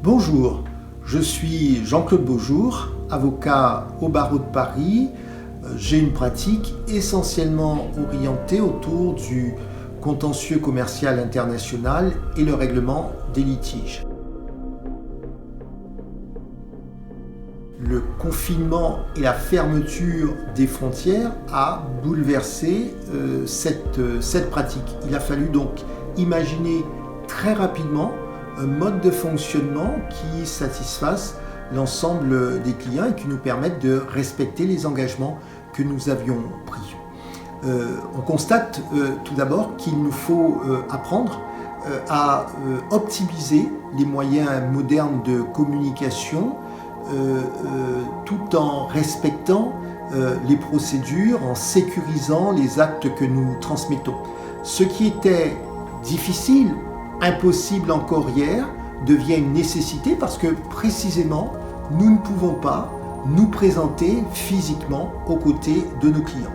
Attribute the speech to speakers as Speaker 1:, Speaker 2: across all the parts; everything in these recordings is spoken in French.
Speaker 1: Bonjour, je suis Jean-Claude Beaujour, avocat au barreau de Paris. J'ai une pratique essentiellement orientée autour du contentieux commercial international et le règlement des litiges. Le confinement et la fermeture des frontières a bouleversé cette pratique. Il a fallu donc imaginer très rapidement un mode de fonctionnement qui satisfasse l'ensemble des clients et qui nous permette de respecter les engagements que nous avions pris. On constate tout d'abord qu'il nous faut apprendre à optimiser les moyens modernes de communication tout en respectant les procédures, en sécurisant les actes que nous transmettons. Ce qui était difficile, impossible encore hier, devient une nécessité parce que précisément, nous ne pouvons pas nous présenter physiquement aux côtés de nos clients.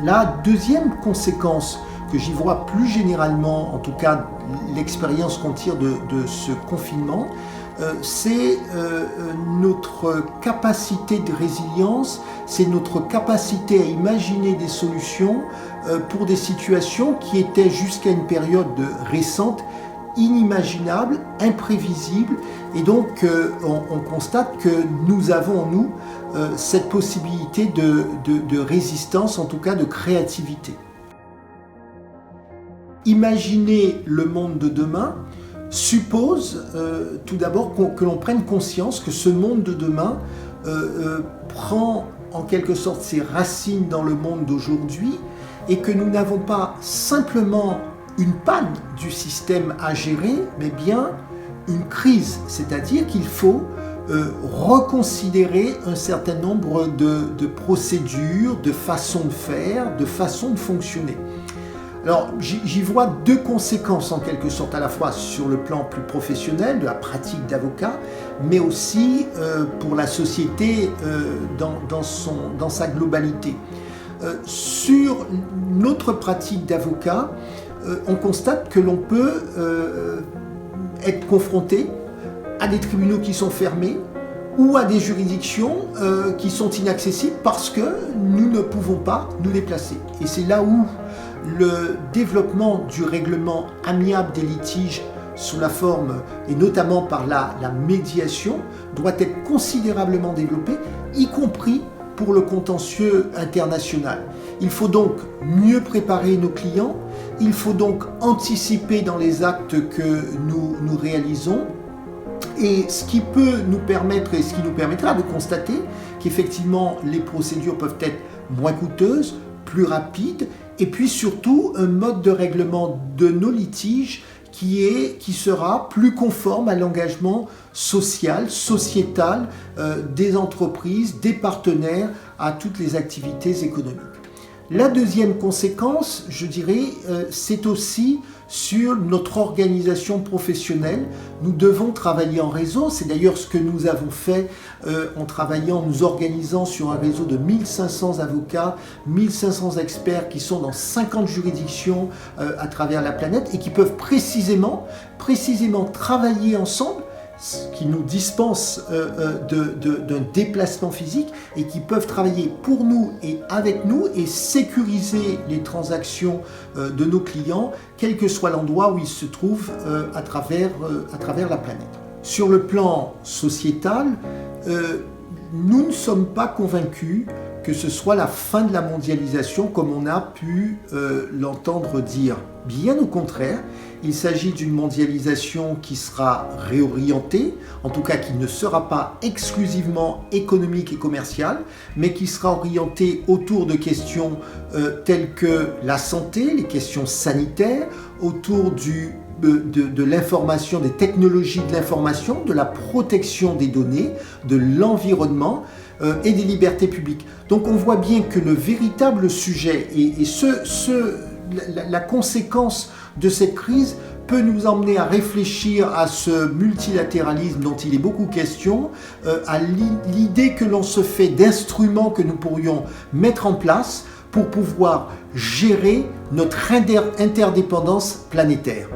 Speaker 1: La deuxième conséquence que j'y vois plus généralement, en tout cas l'expérience qu'on tire de ce confinement, c'est notre capacité de résilience, c'est notre capacité à imaginer des solutions pour des situations qui étaient jusqu'à une période récente inimaginables, imprévisibles, et donc on constate que nous avons en nous cette possibilité de résistance, en tout cas de créativité. Imaginer le monde de demain suppose tout d'abord que l'on prenne conscience que ce monde de demain prend en quelque sorte ses racines dans le monde d'aujourd'hui et que nous n'avons pas simplement une panne du système à gérer, mais bien une crise, c'est-à-dire qu'il faut reconsidérer un certain nombre de procédures, de façons de faire, de façons de fonctionner. Alors, j'y vois deux conséquences en quelque sorte, à la fois sur le plan plus professionnel, de la pratique d'avocat, mais aussi pour la société dans sa globalité. Sur notre pratique d'avocat, on constate que l'on peut être confronté à des tribunaux qui sont fermés ou à des juridictions qui sont inaccessibles parce que nous ne pouvons pas nous déplacer. Et c'est là où le développement du règlement amiable des litiges sous la forme, et notamment par la médiation, doit être considérablement développé, y compris pour le contentieux international. Il faut donc mieux préparer nos clients, il faut donc anticiper dans les actes que nous réalisons, et ce qui peut nous permettre et ce qui nous permettra de constater qu'effectivement les procédures peuvent être moins coûteuses, plus rapides, et puis surtout un mode de règlement de nos litiges qui sera plus conforme à l'engagement social, sociétal des entreprises, des partenaires, à toutes les activités économiques. La deuxième conséquence, je dirais, c'est aussi sur notre organisation professionnelle. Nous devons travailler en réseau. C'est d'ailleurs ce que nous avons fait en nous organisant sur un réseau de 1500 avocats, 1500 experts qui sont dans 50 juridictions à travers la planète et qui peuvent précisément travailler ensemble, ce qui nous dispense d'un déplacement physique et qui peuvent travailler pour nous et avec nous et sécuriser les transactions de nos clients, quel que soit l'endroit où ils se trouvent à travers la planète. Sur le plan sociétal, nous ne sommes pas convaincus que ce soit la fin de la mondialisation comme on a pu l'entendre dire. Bien au contraire, il s'agit d'une mondialisation qui sera réorientée, en tout cas qui ne sera pas exclusivement économique et commerciale, mais qui sera orientée autour de questions telles que la santé, les questions sanitaires, autour de l'information, des technologies de l'information, de la protection des données, de l'environnement et des libertés publiques. Donc on voit bien que le véritable sujet et la conséquence de cette crise peut nous emmener à réfléchir à ce multilatéralisme dont il est beaucoup question, à l'idée que l'on se fait d'instruments que nous pourrions mettre en place pour pouvoir gérer notre interdépendance planétaire.